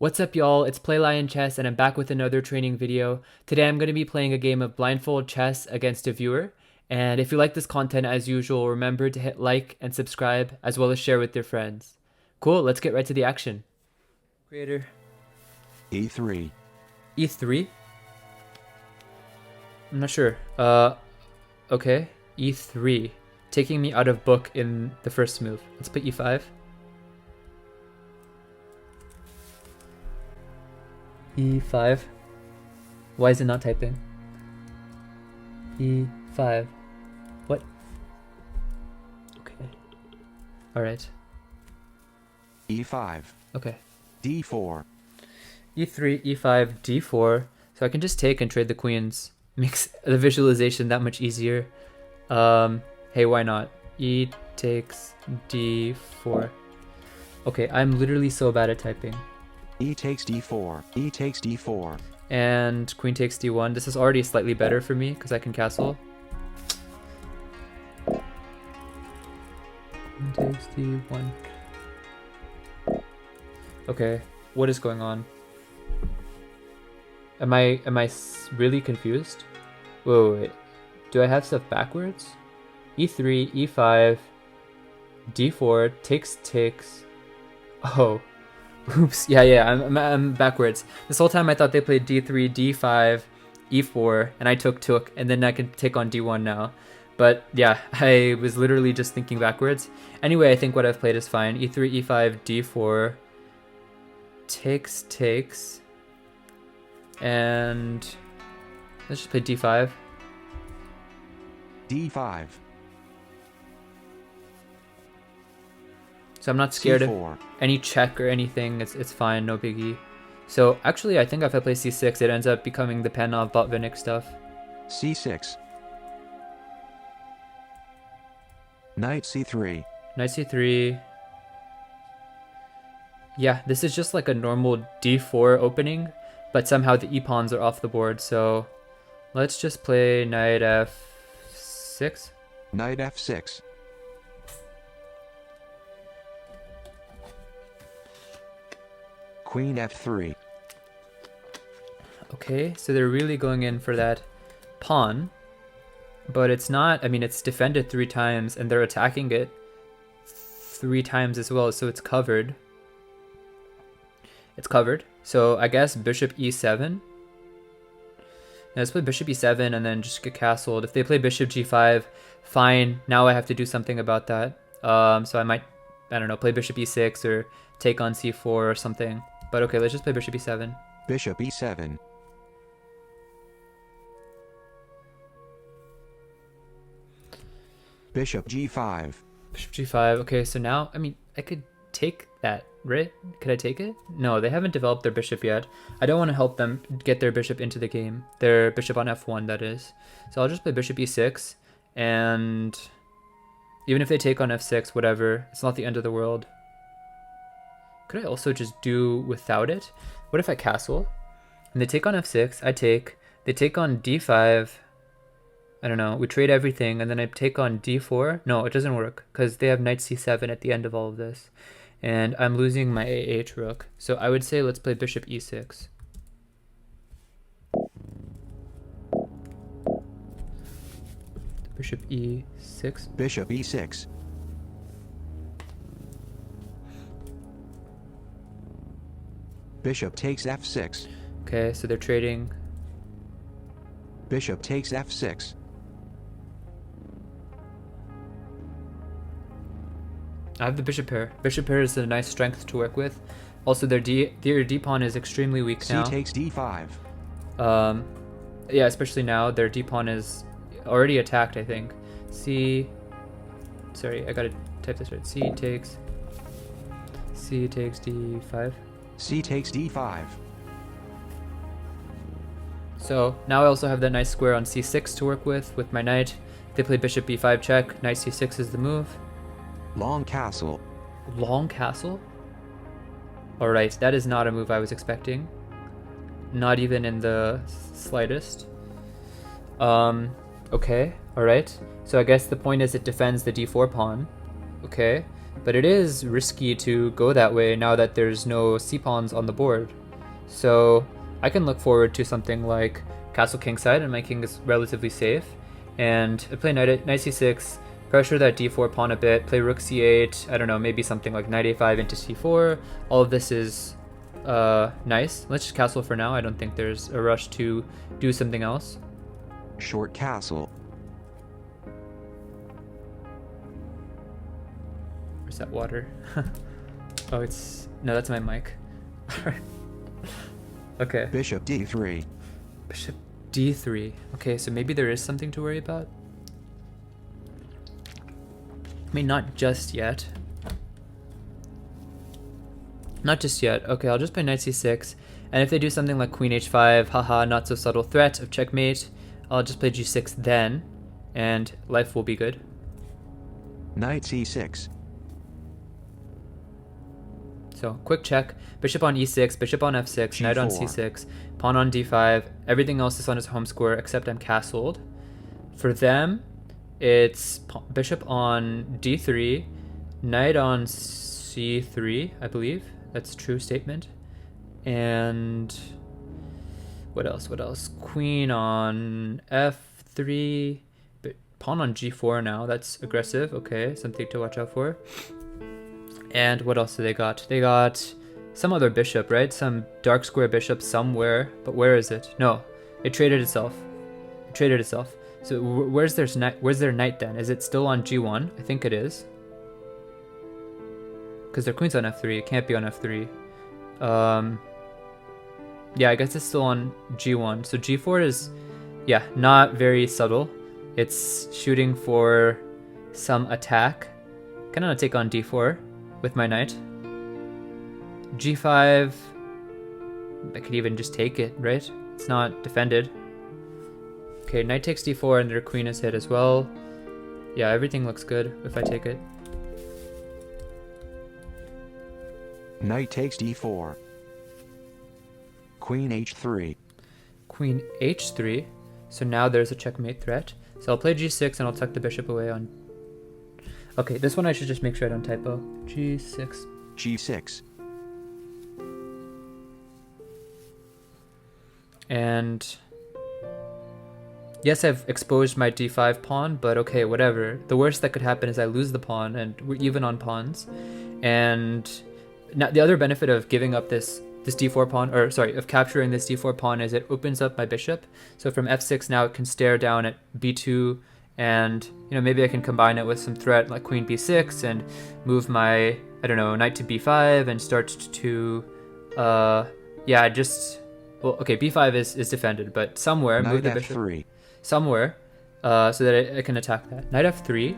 What's up, y'all? It's Play Lion Chess, and I'm back with another training video. Today I'm going to be playing a game of blindfold chess against a viewer. And if you like this content, as usual, remember to hit like and subscribe, as well as share with your friends. Cool, let's get right to the action. Creator. E3. E3? I'm not sure. Okay. E3. Taking me out of book in the first move. Let's put E5. E5. Why is it not typing? E5. What? Okay. Alright. E5. Okay. D4. E3, E5, D4. So I can just take and trade the queens. Makes the visualization that much easier. Hey, why not? E takes D4. Okay, I'm literally so bad at typing. E takes D4. E takes D4. And queen takes D1. This is already slightly better for me because I can castle. Queen takes D1. Okay, what is going on? Am I really confused? Wait. Do I have stuff backwards? E3, E5, D4, takes. Oh. Oops, yeah, I'm backwards. This whole time I thought they played D3, D5, E4, and I took, and then I can take on D1 now. But yeah, I was literally just thinking backwards. Anyway, I think what I've played is fine. E3, E5, D4, takes, and let's just play D5. D5. So I'm not scared C4. of any check or anything. It's fine, no biggie. So actually, I think if I play C6, it ends up becoming the Panov Botvinnik stuff. C6. Knight C3. Knight C3. Yeah, this is just like a normal D4 opening, but somehow the E-pawns are off the board. So let's just play Knight F6. Knight F6. Queen F3. Okay, so they're really going in for that pawn, but it's not, I mean, it's defended 3 times and they're attacking it 3 times as well, so it's covered. It's covered. So I guess bishop E7. Now let's play bishop E7 and then just get castled. If they play bishop G5, fine. Now I have to do something about that. So I might, I don't know, play bishop E6 or take on C4 or something. But okay, let's just play bishop E7. Bishop E7. Bishop G5. Bishop G5. Okay, so now, I mean, I could take that, right? Could I take it? No, they haven't developed their bishop yet. I don't want to help them get their bishop into the game. Their bishop on F1, that is. So I'll just play bishop E6, and even if they take on F6, whatever, it's not the end of the world. Could I also just do without it? What if I castle? And they take on F6, I take. They take on D5. I don't know. We trade everything, and then I take on D4. No, it doesn't work, because they have knight C7 at the end of all of this. And I'm losing my AH rook. So I would say let's play bishop E6. Bishop E6. Bishop E6. Bishop takes F6. Okay, so they're trading. Bishop takes F6. I have the bishop pair. Bishop pair is a nice strength to work with. Also, their D pawn is extremely weak now. C takes D5. Yeah, especially now their D pawn is already attacked. I think. Sorry, I gotta type this right. C takes D5. C takes D5. So now I also have that nice square on C6 to work with my knight. They play bishop B5 check. Knight C6 is the move. Long castle. Long castle? Alright, that is not a move I was expecting. Not even in the slightest. Okay, alright. So I guess the point is it defends the D4 pawn. Okay. but it is risky to go that way now that there's no c-pawns on the board. So I can look forward to something like castle kingside, and my king is relatively safe. And I play knight c6, pressure that d4 pawn a bit, play rook c8, I don't know, maybe something like knight a5 into c4. All of this is nice. Let's just castle for now. I don't think there's a rush to do something else. Short castle. Where's that water? Oh, no, that's my mic. Okay. Bishop d3. Bishop d3. Okay, so maybe there is something to worry about. I mean, not just yet. Not just yet. Okay, I'll just play knight c6. And if they do something like queen h5, haha, not so subtle threat of checkmate, I'll just play g6 then, and life will be good. Knight c6. So, quick check. Bishop on e6, bishop on f6, knight on G4. c6, pawn on d5. Everything else is on its home square except I'm castled. For them, it's bishop on d3, knight on c3, I believe. That's a true statement. And what else? What else? Queen on f3, pawn on g4 now. That's aggressive. Okay, something to watch out for. And what else do they got? They got some other bishop, right? Some dark square bishop somewhere. But where is it? No, it traded itself. It traded itself. So where's their knight? Where's their knight then? Is it still on g1? I think it is. Because their queen's on f3. It can't be on f3. Yeah, I guess it's still on g1. So g4 is, yeah, not very subtle. It's shooting for some attack. Kind of take on d4 with my knight. g5, I could even just take it, right? It's not defended. Okay, knight takes d4 and their queen is hit as well. Yeah, everything looks good if I take it. Knight takes d4. Queen h3. Queen h3. So now there's a checkmate threat. So I'll play g6 and I'll tuck the bishop away on... Okay, this one I should just make sure I don't typo. g6. g6. And... yes, I've exposed my d5 pawn, but okay, whatever. The worst that could happen is I lose the pawn, and we're even on pawns. And now the other benefit of giving up this d4 pawn, or sorry, of capturing this d4 pawn, is it opens up my bishop. So from f6 now it can stare down at b2, and you know, maybe I can combine it with some threat like queen b6 and move my, I don't know, knight to b5 and start to yeah, just, well, okay, b5 is defended, but somewhere Knight move the f3. bishop somewhere so that I can attack that. Knight f3,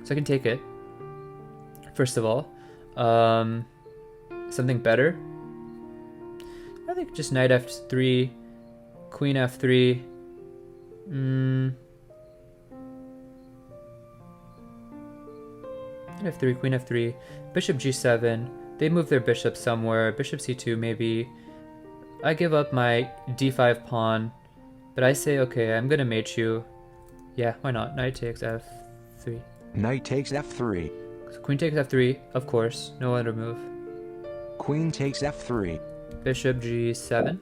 so I can take it first of all. Something better, I think just knight f3, queen f3. Knight f3, queen f3, bishop g7. They move their bishop somewhere. Bishop c2 maybe. I give up my d5 pawn, but I say, okay, I'm gonna mate you. Yeah, why not? Knight takes f3. Knight takes f3. So queen takes f3, of course. No other move. Queen takes f3. Bishop g7.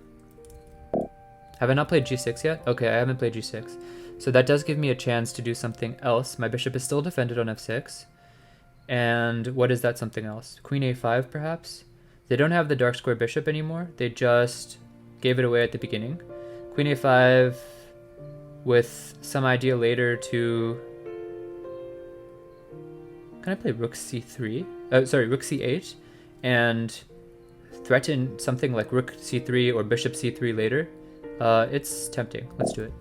Have I not played g6 yet? Okay, I haven't played g6. So that does give me a chance to do something else. My bishop is still defended on f6. And what is that something else? Queen a5 perhaps? They don't have the dark square bishop anymore. They just gave it away at the beginning. Queen a5 with some idea later to... Can I play rook c3? Sorry, rook c8 and threaten something like rook c3 or bishop c3 later? It's tempting. Let's do it.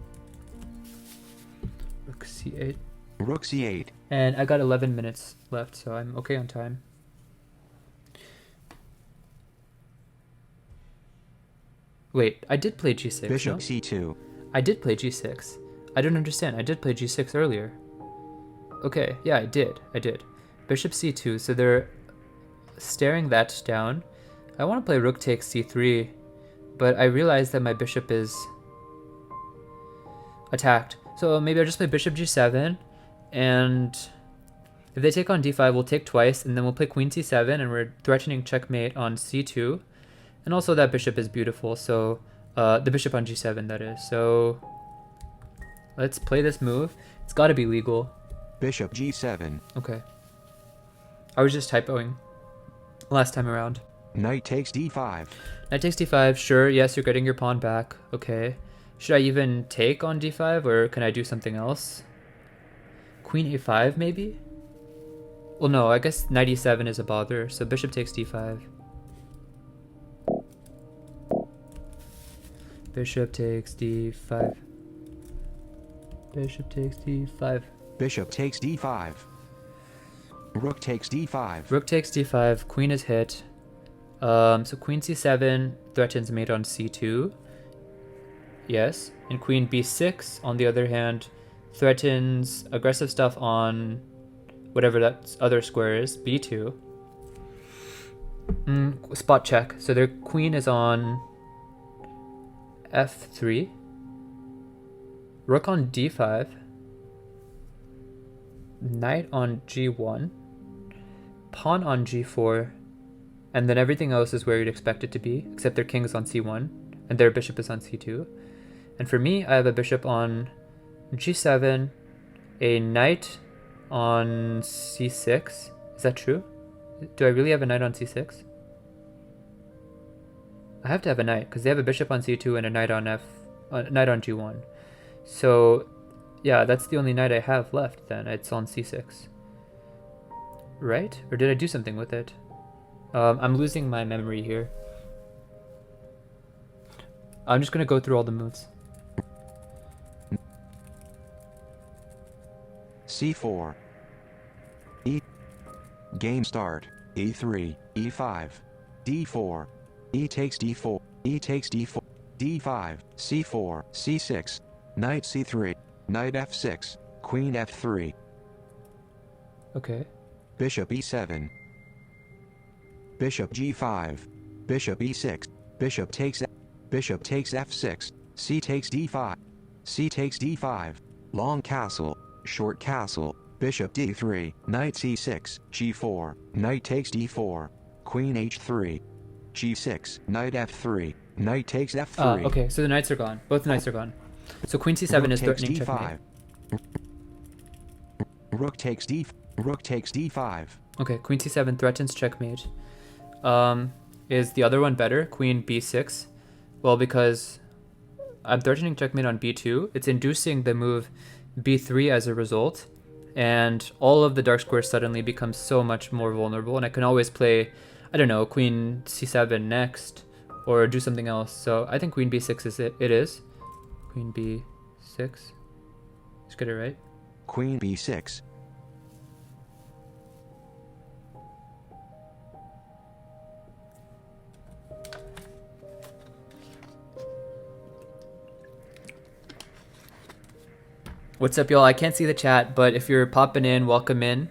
Rook c8. Rook c8. And I got 11 minutes left, so I'm okay on time. Wait, I did play g6. Bishop no? c2. I did play g6. I don't understand. I did play g6 earlier. Okay, yeah, I did. Bishop c2, so they're staring that down. I want to play rook takes c3, but I realize that my bishop is attacked. So maybe I'll just play bishop g7, and If they take on d5, we'll take twice, and then we'll play queen c7, and we're threatening checkmate on c2. And also that bishop is beautiful, so the bishop on g7, that is. So let's play this move. It's got to be legal. Bishop g7. Okay. I was just typoing last time around. Knight takes d5. Knight takes d5, sure, yes, you're getting your pawn back. Okay. Should I even take on d5, or can I do something else? Queen a5, maybe? Well, no, I guess knight e7 is a bother, so bishop takes d5. Bishop takes d5. Bishop takes d5. Bishop takes d5. Rook takes d5. Rook takes d5, queen is hit. So queen c7 threatens mate on c2. Yes. And queen b6, on the other hand, threatens aggressive stuff on whatever that other square is, b2. Spot check. So their queen is on f3. Rook on d5. Knight on g1. Pawn on g4. And then everything else is where you'd expect it to be, except their king is on c1, and their bishop is on c2. And for me, I have a bishop on g7, a knight on c6. Is that true? Do I really have a knight on c6? I have to have a knight, because they have a bishop on c2 and a knight on knight on g1. So, yeah, that's the only knight I have left then. It's on c6. Right? Or did I do something with it? I'm losing my memory here. I'm just going to go through all the moves. c4. E. Game start. e3, e5, d4. E takes d4, e takes d4, d5, c4, c6, knight c3, knight f6, queen f3. Okay. Bishop e7. Bishop g5, bishop e6, bishop takes f6, c takes d5, c takes d5, long castle, short castle, bishop d3, knight c6, g4, knight takes d4, queen h3, g6, knight f3, knight takes f3. Okay, so the knights are gone. Both knights are gone. So queen c7 is threatening checkmate. Rook takes d5. Okay, queen c7 threatens checkmate. Is the other one better? Queen b6? Well, because I'm threatening checkmate on b2, it's inducing the move b3 as a result, and all of the dark squares suddenly become so much more vulnerable, and I can always play, I don't know, queen c7 next, or do something else. So I think queen b6 is it. It is. Queen b6. Let's get it right. Queen b6. What's up, y'all? I can't see the chat, but if you're popping in, welcome in.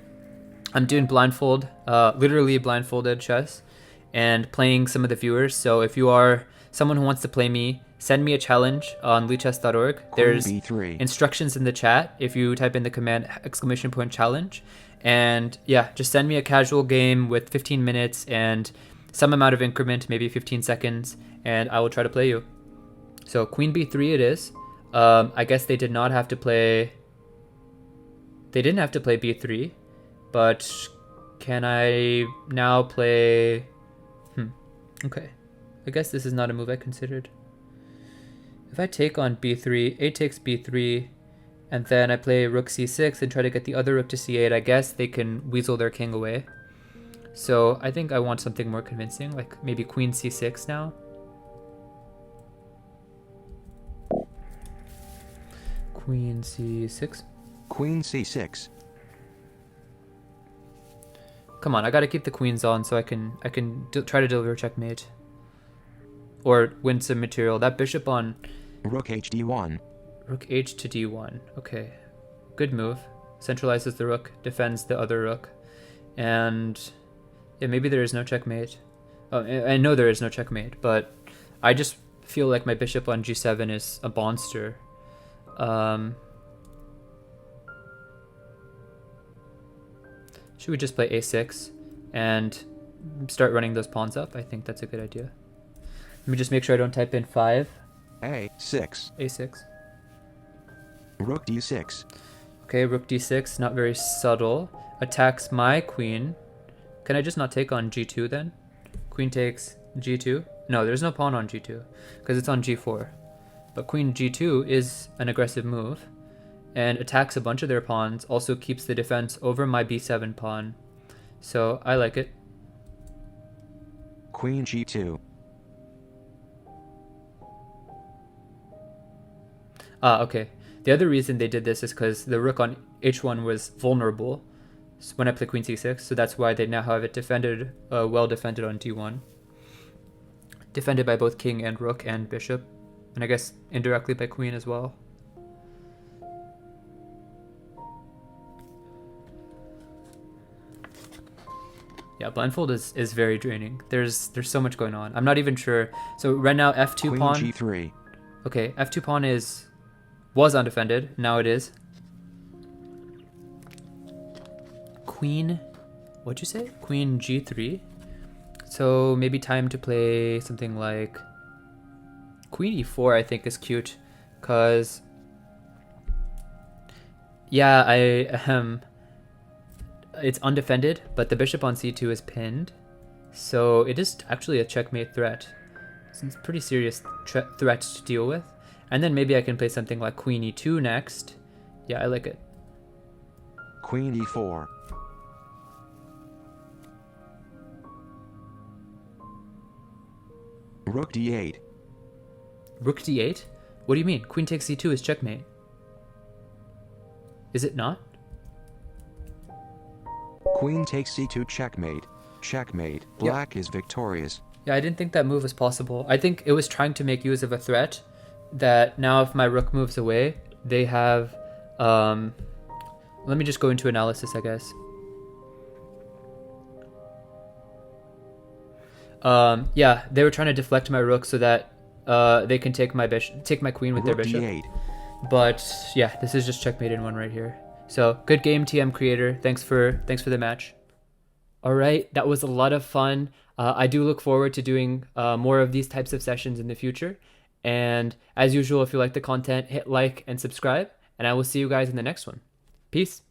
I'm doing blindfold, literally blindfolded chess, and playing some of the viewers. So if you are someone who wants to play me, send me a challenge on leechess.org. There's b3. instructions in the chat if you type in the command !challenge. And yeah, just send me a casual game with 15 minutes and some amount of increment, maybe 15 seconds, and I will try to play you. So queen b3 it is. I guess they did not have to play... They didn't have to play b3, but can I now play... Okay. I guess this is not a move I considered. If I take on b3, a takes b3, and then I play rook c6 and try to get the other rook to c8, I guess they can weasel their king away. So I think I want something more convincing, like maybe queen c6 now. Queen c6. Queen c6. Come on, I gotta keep the queens on so I can try to deliver checkmate. Or win some material. That bishop on... Rook hd1. Rook h to d1. Okay. Good move. Centralizes the rook, defends the other rook. And... yeah, maybe there is no checkmate. Oh, I know there is no checkmate, but I just feel like my bishop on g7 is a monster. Should we just play a6 and start running those pawns up? I think that's a good idea. Let me just make sure I don't type in 5. A6. a6. Rook d6. Okay, rook d6, not very subtle. Attacks my queen. Can I just not take on g2 then? Queen takes g2. No, there's no pawn on g2 because it's on g4. But queen g2 is an aggressive move and attacks a bunch of their pawns, also keeps the defense over my b7 pawn. So I like it. Queen g2. Okay. The other reason they did this is because the rook on h1 was vulnerable when I play queen c6, so that's why they now have it defended, well defended on d1. Defended by both king and rook and bishop, and I guess indirectly by queen as well. Yeah, blindfold is very draining. There's so much going on. I'm not even sure. So right now f2 Queen pawn. g3. Okay, f2 pawn was undefended. Now it is. Queen, what'd you say? Queen g3. So maybe time to play something like queen e4. I think is cute, cause yeah, it's undefended, but the bishop on c2 is pinned, so it is actually a checkmate threat. So it's a pretty serious threat to deal with. And then maybe I can play something like queen e2 next. Yeah, I like it. Queen e4. Rook d8. Rook d8? What do you mean? Queen takes c2 is checkmate. Is it not? Queen takes c2 checkmate. Checkmate. Black is victorious. Yeah, I didn't think that move was possible. I think it was trying to make use of a threat that now if my rook moves away, they have... let me just go into analysis, I guess. Yeah, they were trying to deflect my rook so that they can take my queen with Rook their bishop. d8. But yeah, this is just checkmate in one right here. So good game, TM creator. Thanks for the match. All right, that was a lot of fun. I do look forward to doing more of these types of sessions in the future. And as usual, if you like the content, hit like and subscribe. And I will see you guys in the next one. Peace.